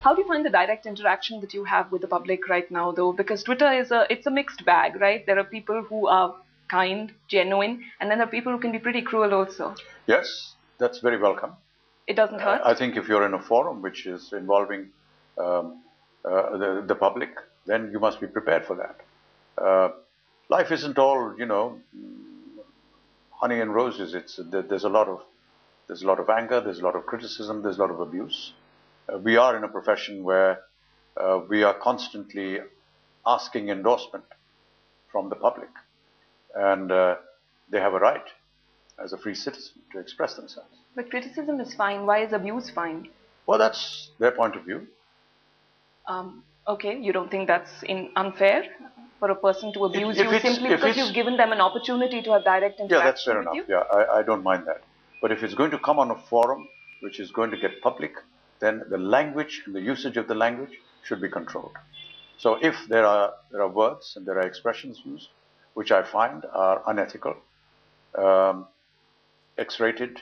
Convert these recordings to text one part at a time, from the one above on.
How do you find the direct interaction that you have with the public right now, though? Because Twitter it's a mixed bag, right? There are people who are kind, genuine, and then there are people who can be pretty cruel also. Yes, that's very welcome. It doesn't hurt? I think if you're in a forum which is involving the public, then you must be prepared for that. Life isn't all, honey and roses. There's a lot of anger, there's a lot of criticism, there's a lot of abuse. We are in a profession where we are constantly asking endorsement from the public, and they have a right as a free citizen to express themselves. But criticism is fine. Why is abuse fine? Well, that's their point of view. Okay, you don't think that's unfair for a person to abuse you simply because you've given them an opportunity to have direct interaction? Yeah, that's fair enough. Yeah, I don't mind that. But if it's going to come on a forum which is going to get public, then the language and the usage of the language should be controlled. So if there are words and there are expressions used which I find are unethical, X-rated,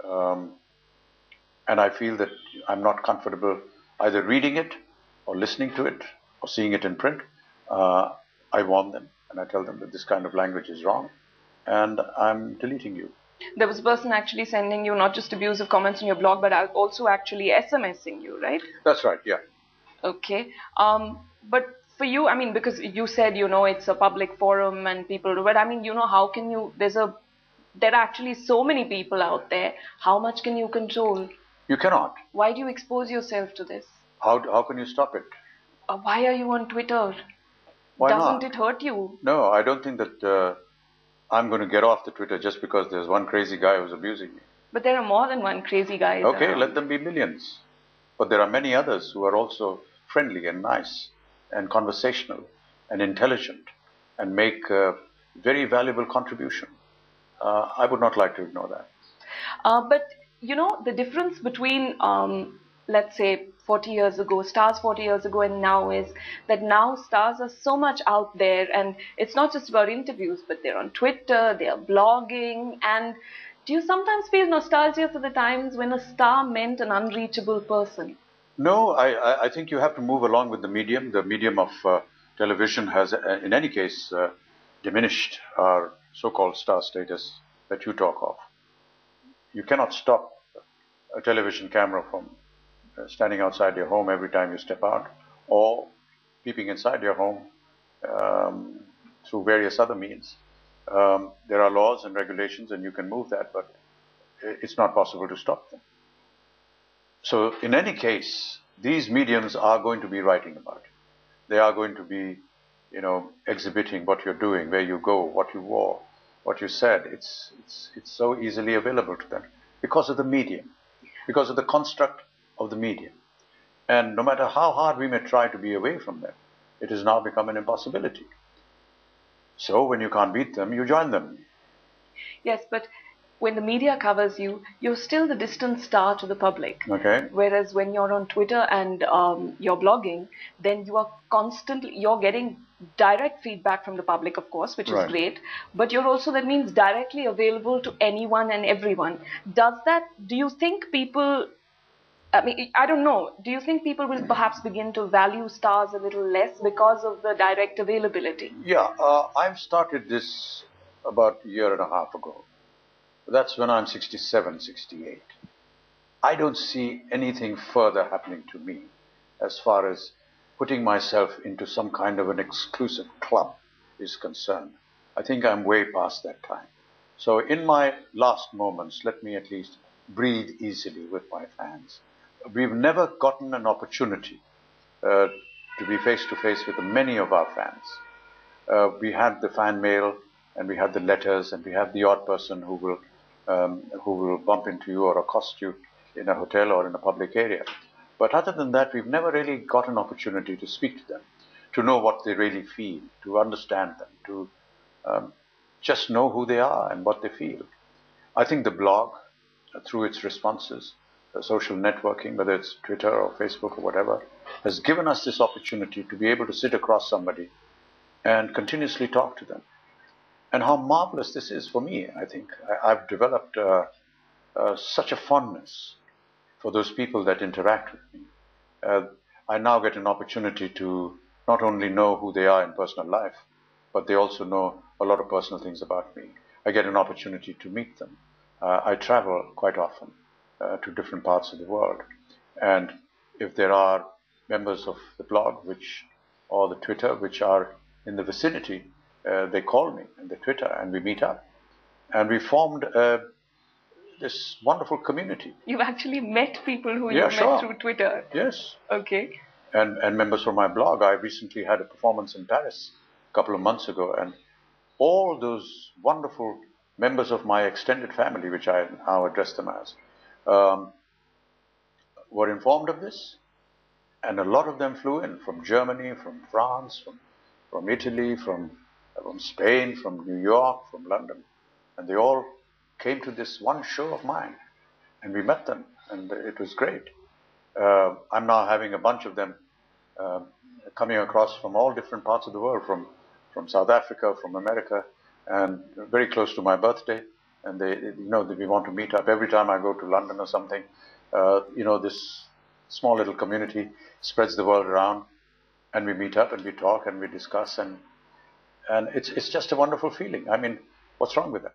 and I feel that I'm not comfortable either reading it or listening to it or seeing it in print, I warn them and I tell them that this kind of language is wrong and I'm deleting you. There was a person actually sending you not just abusive comments on your blog, but also actually SMSing you, right? That's right, yeah. Okay. But for you, I mean, because you said, it's a public forum and people, but I mean, how can you, there are actually so many people out there. How much can you control? You cannot. Why do you expose yourself to this? How can you stop it? Why are you on Twitter? Why Doesn't not? it hurt you? No, I don't think that I'm going to get off the Twitter just because there's one crazy guy who's abusing me. But there are more than one crazy guy. Okay, let them be millions. But there are many others who are also friendly and nice and conversational and intelligent and make a very valuable contribution. I would not like to ignore that. But, the difference between, let's say, 40 years ago, stars 40 years ago and now is that now stars are so much out there, and it's not just about interviews, but they're on Twitter, they're blogging. And do you sometimes feel nostalgia for the times when a star meant an unreachable person? No, I think you have to move along with the medium. The medium of television has, in any case, diminished our so-called star status that you talk of. You cannot stop a television camera from standing outside your home every time you step out, or peeping inside your home through various other means. There are laws and regulations and you can move that, but it's not possible to stop them. So in any case, these mediums are going to be writing about it. They are going to be, exhibiting what you're doing, where you go, what you wore, what you said. It's so easily available to them because of the medium, because of the construct of the medium. And no matter how hard we may try to be away from them, it has now become an impossibility. So when you can't beat them, you join them. Yes, but when the media covers you, you're still the distant star to the public. Okay. Whereas when you're on Twitter and you're blogging, then you're getting direct feedback from the public, of course, which is great. But you're also, that means, directly available to anyone and everyone. Do you think people, I don't know, do you think people will perhaps begin to value stars a little less because of the direct availability? Yeah, I've started this about a year and a half ago. That's when I'm 67, 68. I don't see anything further happening to me as far as putting myself into some kind of an exclusive club is concerned. I think I'm way past that time. So in my last moments, let me at least breathe easily with my fans. We've never gotten an opportunity to be face to face with many of our fans. We had the fan mail and we had the letters and we have the odd person who will bump into you or accost you in a hotel or in a public area. But other than that, we've never really got an opportunity to speak to them, to know what they really feel, to understand them, to just know who they are and what they feel. I think the blog, through its responses, social networking, whether it's Twitter or Facebook or whatever, has given us this opportunity to be able to sit across somebody and continuously talk to them. And how marvelous this is for me, I think. I've developed such a fondness for those people that interact with me. I now get an opportunity to not only know who they are in personal life, but they also know a lot of personal things about me. I get an opportunity to meet them. I travel quite often to different parts of the world. And if there are members of the blog or the Twitter which are in the vicinity, they call me and they Twitter and we meet up. And we formed this wonderful community. You've actually met people who you met through Twitter? Yes. Okay. And members from my blog. I recently had a performance in Paris a couple of months ago, and all those wonderful members of my extended family, which I now address them as, were informed of this, and a lot of them flew in from Germany, from France, from Italy, from Spain, from New York, from London, and they all came to this one show of mine, and we met them, and it was great. I'm now having a bunch of them coming across from all different parts of the world, from South Africa, from America, and very close to my birthday. And they know that we want to meet up. Every time I go to London or something, this small little community spreads the world around, and we meet up and we talk and we discuss, and it's just a wonderful feeling. I mean, what's wrong with that?